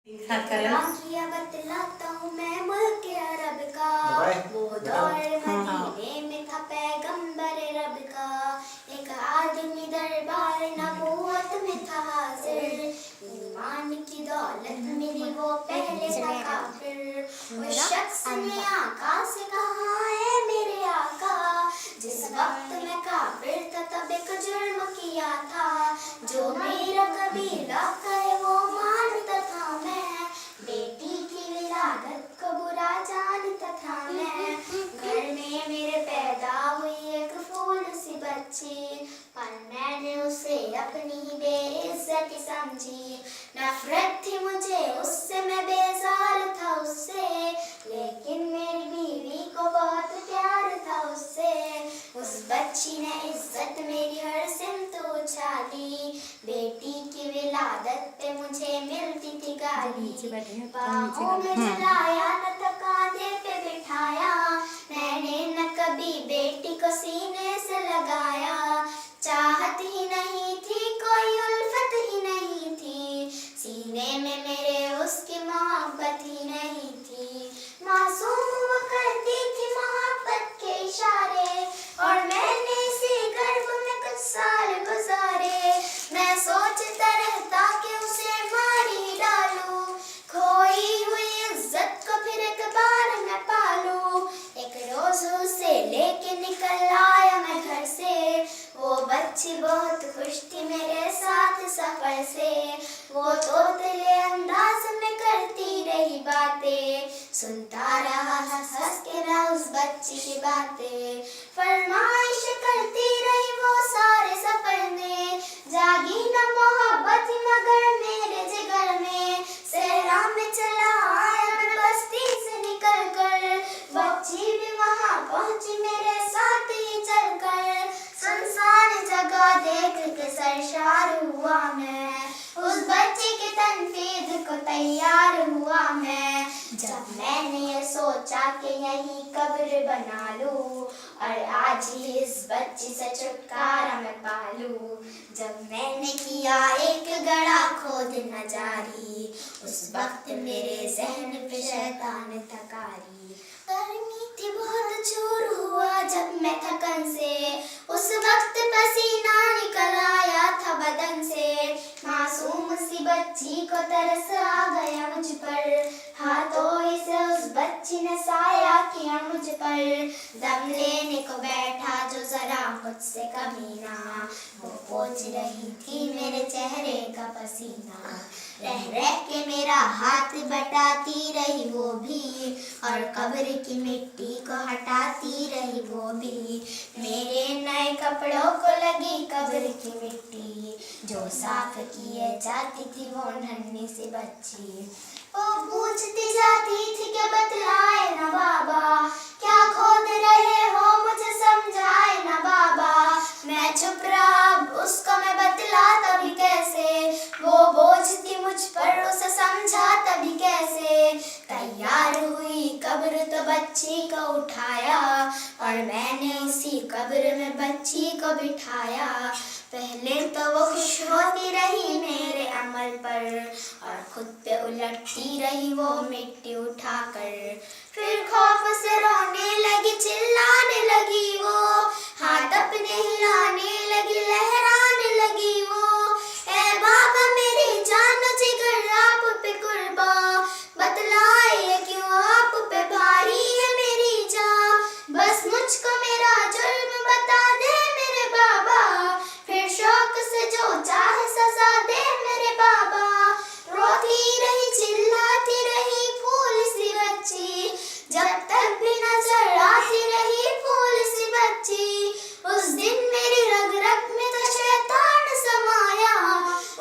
किया बतलाता हूँ मैं मुल्क अरब का, वो दौर मदीने में था पैगंबर रब का। एक आदमी दरबार नबूवत में था हाजिर, ईमान की दौलत मिली वो पहले था काफिर। उस शख्स ने आका से कहा है मेरे आका, जिस वक्त मैं काफिर था तब एक जुर्म किया था, जो मेरा कबीला कहे वो मानता था मैं। बेटी की विलादत को बुरा जानता था मैं। घर में मेरे पैदा हुई एक फूल सी बच्ची, पर मैंने उसे अपनी ही बेइज्जती समझी। नफरत थी मुझे उससे, मैं बेजार था उससे, लेकिन मेरी बीवी को बहुत प्यार था उससे। उस बच्ची ने इज्जत मेरी हर सिमत उछाली, बेटी की विलादत पे मुझे मिलती थी गाली। बाहों में जलाया न था कांधे पे बिठाया, मैंने न कभी बेटी को सीने से लगाया। चाहत ही नहीं थी कोई उल्फत ही नहीं थी, सीने में मेरे उसकी मोहब्बत ही नहीं थी। मासूम वो करती थी मोहब्बत के इशारे, और मैंने इसी गर्भ में कुछ साल गुजारे। मैं सोचता रहता कि उसे मार ही डालूं, खोई हुई इज्जत को फिर एक बार मैं पालूं। एक रोज उसे लेके निकल आया मैं घर से, वो बच्ची बहुत खुश थी मेरे साथ सफर से। वो तोतले अंदाज में करती रही बातें, सुनता रहा हंस हंस के ना उस बच्ची की बातें। फरमाइश करती रही वो सारे सफर में, जागी न मोहब्बत मगर मेरे जिगर में। सहरा में चला आया मैं बस्ती से निकल कर, बच्ची भी वहाँ पहुँची मेरे साथ ही चलकर। सुनसान जगह देख के सरशार हुआ मैं, उस बच्ची के तनफीद को तैयार हुआ मैं। जब मैंने ये सोचा कि यही कब्र बना लूं, और आज ही इस बच्ची से छुटकारा मैं पालूं। जब मैंने किया एक गड़ा खोद न जारी, उस वक्त मेरे जहन पे शैतान तकारी। गर्मी थी बहुत चूर हुआ जब मैं थकन से, उस वक्त पसीना निकल आया था बदन से। मासूम सी बच्ची को तरस आ गया मुझ पर, हाथों से उस बच्ची ने साया किया मुझ पर। दम लेने को बैठा जो जरा मुझसे कमीना, वो पोंछ रही थी मेरे चेहरे का पसीना। रह रह के मेरा हाथ बटाती रही वो भी, और कब्र की मिट्टी को हटाती रही वो भी। मेरे नए कपड़ों को लगी कब्र की मिट्टी, जो साफ किए जाती थी वो नन्ही सी बच्ची। वो पूछती जाती थी कि बतलाए ना बाबा, क्या खोद रहे हो मुझे समझाए ना बाबा। मैं चुप रहा, उसको मैं बतला तभी कैसे, वो बोझ थी मुझ पर उसे समझा तभी कैसे। तैयार हुई कब्र तो बच्ची को उठाया, और मैंने उसी कब्र में बच्ची को बिठाया। पहले तो वो खुश होती रही मेरे अमल पर, और खुद पे उलटती रही वो मिट्टी उठाकर। फिर खौफ से रोने लगी, चिल्लाने लगी वो, हाथ अपने हिलाने लगी, लहराने लगी वो। ऐ बाबा मेरी जान जिगर आप पे कुर्बा, बतलाए क्यों आप पे भारी है मेरी जान। बस मुझको मेरा जुर्म बता दे मेरे बाबा, फिर शौक से जो चाहे सजा दे मेरे बाबा। रोती रही चिल्लाती रही फूल सी बच्ची, जब तक भी नजर आती रही फूल सी बच्ची। उस दिन मेरी रग रग में तो शैतान समाया,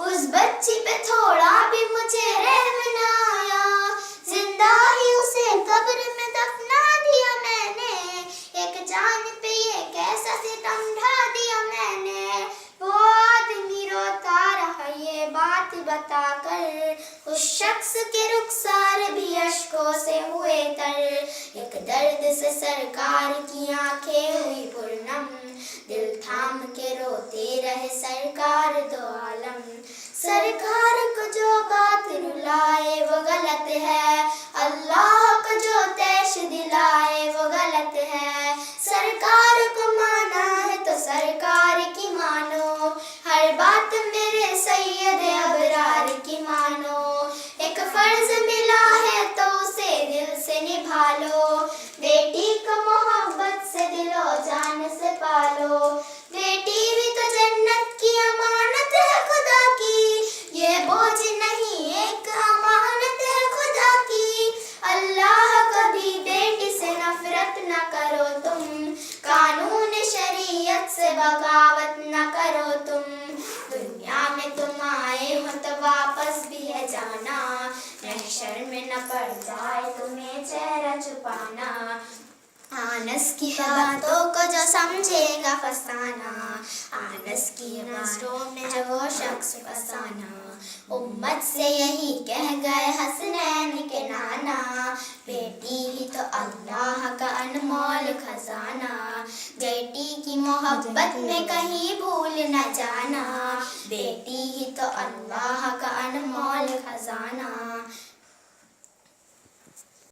उस बच्ची पे थोड़ा भी मुझे रहम न आया। जिंदा ही उसे कब्र में दफना दिया मैंने, एक जान पे ये कैसा सितम ढा दिया मैंने। वो आदमी रोता रहा ये बात बताकर, उस शख्स के रुखसार भी अश्कों से हुए तर। एक दर्द से सरकार की आंखें हुई पुरनम, दिल थाम के रोते रहे सरकार दो आलम। सरकार को जो बात रुलाए वो निभा लो, बेटी को मोहब्बत से दिलो जान से पालो। बेटी भी तो जन्नत की अमानत है खुदा की, ये बोझ नहीं एक अमानत है खुदा की। अल्लाह कभी बेटी से नफरत न करो तुम, कानून शरीयत से बगावत न करो तुम। दुनिया में तुम आए हो तो वापस भी है जाना, महशर में न पड़ जाए तुम्हें चेहरा छुपाना। आनस की बातों को जो समझेगा फसाना, आनस की नजरों में जो वो शख्स फसाना। उम्मत से यही कह गए हसनैन के नाना, बेटी ही तो अल्लाह का अनमोल खजाना। बेटी की मोहब्बत में कहीं भूल न जाना, बेटी ही तो अल्लाह